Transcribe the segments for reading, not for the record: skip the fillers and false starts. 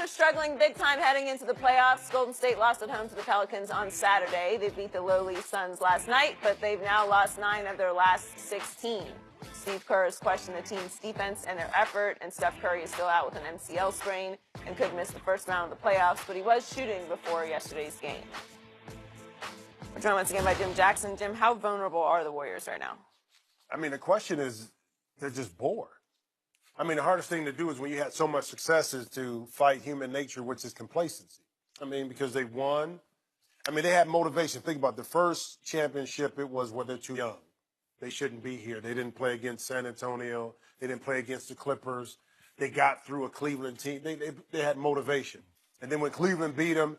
struggling big time heading into the playoffs. Golden State lost at home to the Pelicans on Saturday. They beat the lowly Suns last night, but they've now lost 9 of their last 16. Steve Kerr has questioned the team's defense and their effort, and Steph Curry is still out with an MCL strain and could miss the first round of the playoffs, but he was shooting before yesterday's game. We're joined once again by Jim Jackson. Jim, how vulnerable are the Warriors right now? I mean, the question is, they're just bored. I mean, the hardest thing to do is when you had so much success is to fight human nature, which is complacency. I mean, because they won. I mean, they had motivation. Think about the first championship, it was, well, they're too young. They shouldn't be here. They didn't play against San Antonio. They didn't play against the Clippers. They got through a Cleveland team. They had motivation. And then when Cleveland beat them,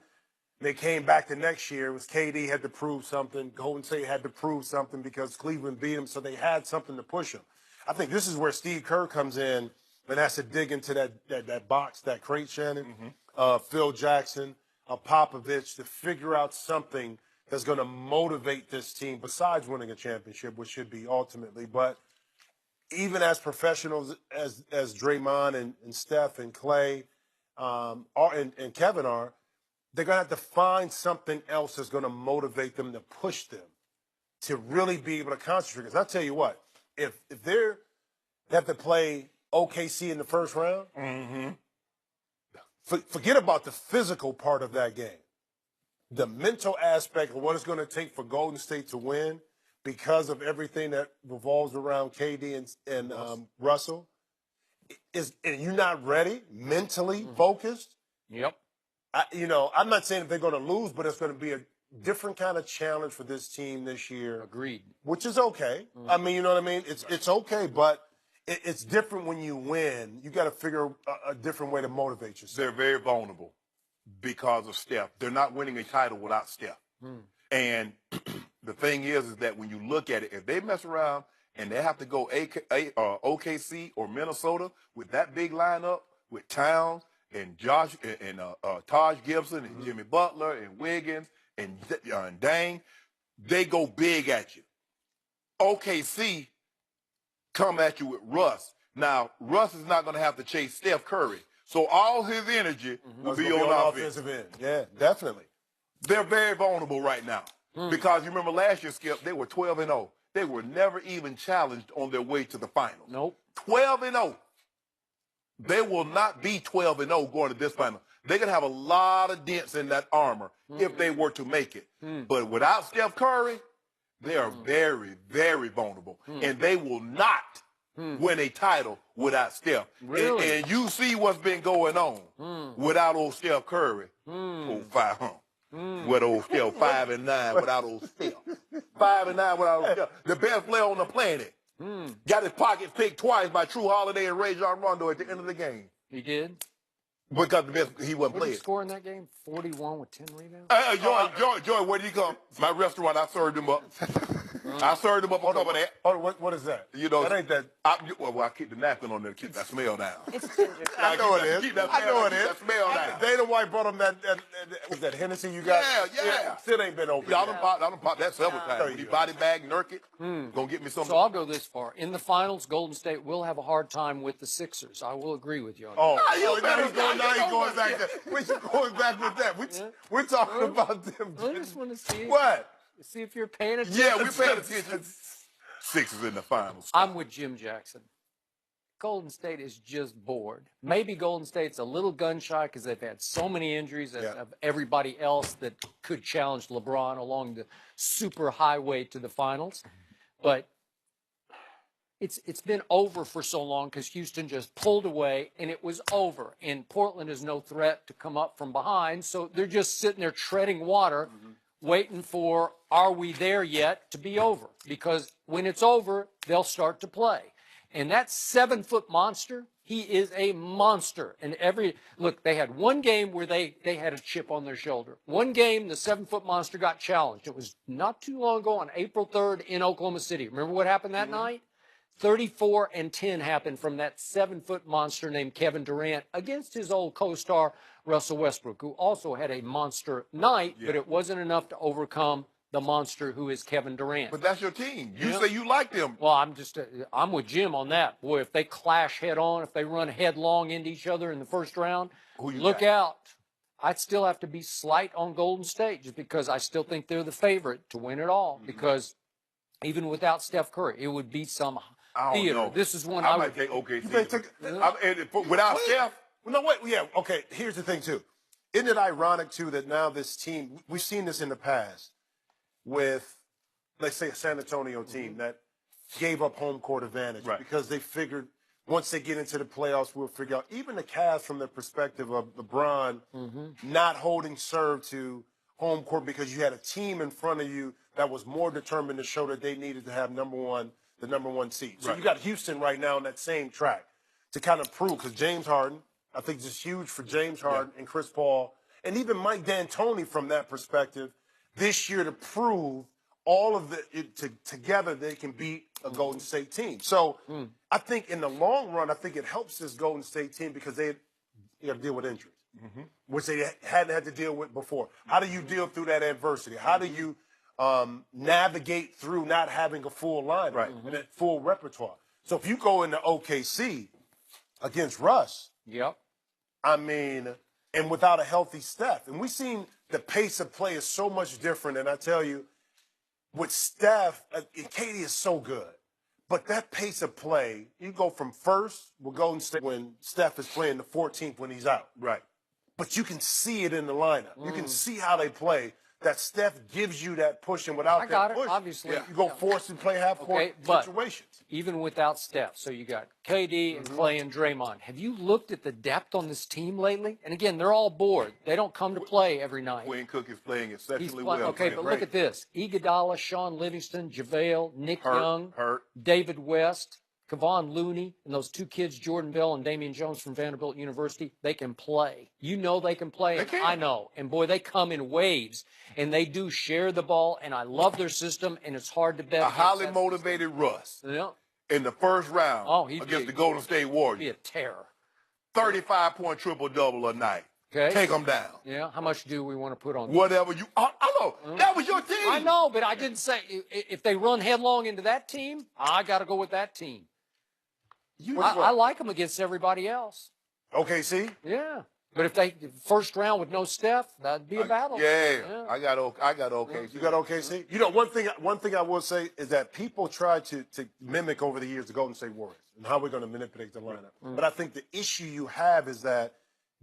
they came back the next year. It was KD had to prove something. Golden State had to prove something because Cleveland beat them, so they had something to push them. I think this is where Steve Kerr comes in and has to dig into that box, that crate, Shannon, Phil Jackson, Popovich, to figure out something that's going to motivate this team besides winning a championship, which should be ultimately. But even as professionals as Draymond and Steph and Clay and Kevin are, they're going to have to find something else that's going to motivate them to push them to really be able to concentrate. Because I'll tell you what, if they have to play OKC in the first round, forget about the physical part of that game. The mental aspect of what it's going to take for Golden State to win because of everything that revolves around KD and Russell, and you're not ready, mentally focused. Yep. I'm not saying that they're going to lose, but it's going to be a different kind of challenge for this team this year. Agreed. Which is okay. I mean, you know what I mean? It's okay, but it's different when you win. You got to figure a different way to motivate yourself. They're very vulnerable because of Steph. They're not winning a title without Steph. And the thing is that when you look at it, if they mess around and they have to go OKC or Minnesota with that big lineup with Towns and Josh and Taj Gibson and Jimmy Butler and Wiggins and Dang, they go big at you. OKC come at you with Russ. Now, Russ is not going to have to chase Steph Curry. So all his energy will be on offensive end. Yeah, definitely. They're very vulnerable right now. Because you remember last year, Skip, they were 12-0. They were never even challenged on their way to the finals. Nope. 12-0. They will not be 12-0 going to this final. They're going to have a lot of dents in that armor if they were to make it. But without Steph Curry, they are very, very vulnerable. And they will not win a title without Steph. Really? And you see what's been going on without old Steph Curry. Old 500. With old Steph, 5-9 without old Steph. 5-9 without old Steph. The best player on the planet. Got his pockets picked twice by True Holiday and Rajon Rondo at the end of the game. He did? Because the best, he wasn't What did playing. he score in that game? 41 with 10 rebounds? Joy, where did he come? My restaurant, I served him up. I served him up on top of that. Oh, what is that? You know, that ain't that. I keep the napkin on there to keep that smell down. It's ginger. I know it is. I know it is. That smell down. Dana White brought him that was that Hennessy you got? Yeah. Still ain't been open. I done popped that several times. When you body bag, Nurkic, gonna get me something. So I'll go this far. In the finals, Golden State will have a hard time with the Sixers. I will agree with you on that. Now he's going back there. We're going back with that. We're talking about them. I just want to see What? See if you're paying attention. Yeah, we're paying attention. Sixers in the finals. I'm with Jim Jackson. Golden State is just bored. Maybe Golden State's a little gun shy because they've had so many injuries of everybody else that could challenge LeBron along the super highway to the finals. But it's been over for so long because Houston just pulled away and it was over. And Portland is no threat to come up from behind, so they're just sitting there treading water, waiting for are we there yet to be over? Because when it's over, they'll start to play. And that 7-foot monster, he is a monster. And look, they had one game where they had a chip on their shoulder. One game, the 7-foot monster got challenged. It was not too long ago on April 3rd in Oklahoma City. Remember what happened that night? 34-10 happened from that 7-foot monster named Kevin Durant against his old co-star Russell Westbrook, who also had a monster night, but it wasn't enough to overcome the monster who is Kevin Durant. But that's your team. You Yeah. say you like them. Well, I'm with Jim on that. Boy, if they clash head on, if they run headlong into each other in the first round, Who you look got? out. I'd still have to be slight on Golden State just because I still think they're the favorite to win it all. Mm-hmm. Because even without Steph Curry, it would be some I don't theater. know. This is one I I might would. take OKC. You may take- Without Wait. Steph, Well, no, wait. Yeah, okay. Here's the thing, too. Isn't it ironic, too, that now this team, we've seen this in the past with, let's say, a San Antonio team that gave up home court advantage Right. because they figured once they get into the playoffs, we'll figure out. Even the Cavs, from the perspective of LeBron not holding serve to home court because you had a team in front of you that was more determined to show that they needed to have the number one seed. So Right. you got Houston right now on that same track to kind of prove, because James Harden, I think this is huge for James Harden and Chris Paul, and even Mike D'Antoni from that perspective this year to prove all of together they can beat a Golden State team. So I think in the long run, I think it helps this Golden State team because they got to deal with injuries, which they hadn't had to deal with before. How do you deal through that adversity? How do you navigate through not having a full lineup Right. and a full repertoire? So if you go into OKC against Russ, Yep. I mean, and without a healthy Steph. And we've seen the pace of play is so much different. And I tell you, with Steph, Katie is so good. But that pace of play, you go from first with Golden State when Steph is playing the 14th when he's out. right. But you can see it in the lineup. You can see how they play. That Steph gives you that push, and without I that got it, push, obviously. you go Yeah. forced to play half-court Okay, but situations. even without Steph, so you got KD and Clay and Draymond. Have you looked at the depth on this team lately? And again, they're all bored. They don't come to play every night. Quinn Cook is playing He's exceptionally playing, well. okay, Playing but great. look at this: Iguodala, Sean Livingston, JaVale, Nick Young, Hurt. David West, Kevon Looney, and those two kids, Jordan Bell and Damian Jones from Vanderbilt University. They can play. You know they can play. They and can. I know. And boy, they come in waves, and they do share the ball. And I love their system, and it's hard to bet. A against highly that motivated Russ system. Yeah, in the first round Oh, he'd against be- the Golden State be Warriors. a terror. 35-point triple-double a night. Okay. Take them down. Yeah. How much do we want to put on? Whatever you. I know. That was your team. I know, but I didn't say if they run headlong into that team, I got to go with that team. I like them against everybody else. OKC? Yeah. But if they first round with no Steph, that'd be a battle. Yeah. I got OKC. You got OKC? You know, one thing I will say is that people try to mimic over the years the Golden State Warriors and how we're going to manipulate the lineup. But I think the issue you have is that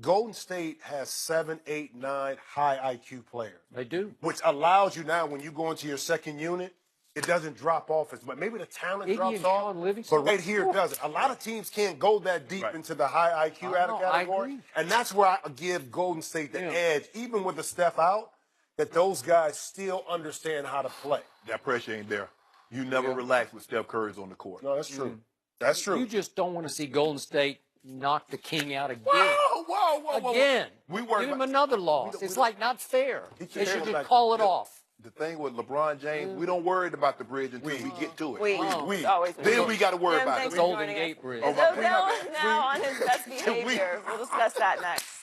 Golden State has 7, 8, 9 high IQ players, They do. which allows you now when you go into your second unit, it doesn't drop off as much. Maybe the talent Iggy drops and off, Sean Livingston. but right here it doesn't. A lot of teams can't go that deep Right. into the high IQ I know, I category, agree. and that's where I give Golden State the Yeah. edge, even with the Steph out, that those guys still understand how to play. That pressure ain't there. You never relax with Steph Curry's on the court. No, that's true. That's true. You just don't want to see Golden State knock the king out again. Whoa. Again. We worry Give him about- another loss. It's like not fair. He They can't should go just back call to- it off. The thing with LeBron James, we don't worry about the bridge until we get to it. It's always Then we got to worry Jim, about thanks it. for Golden joining Gate us. Bridge. Is Odell now on his best behavior? We'll discuss that next.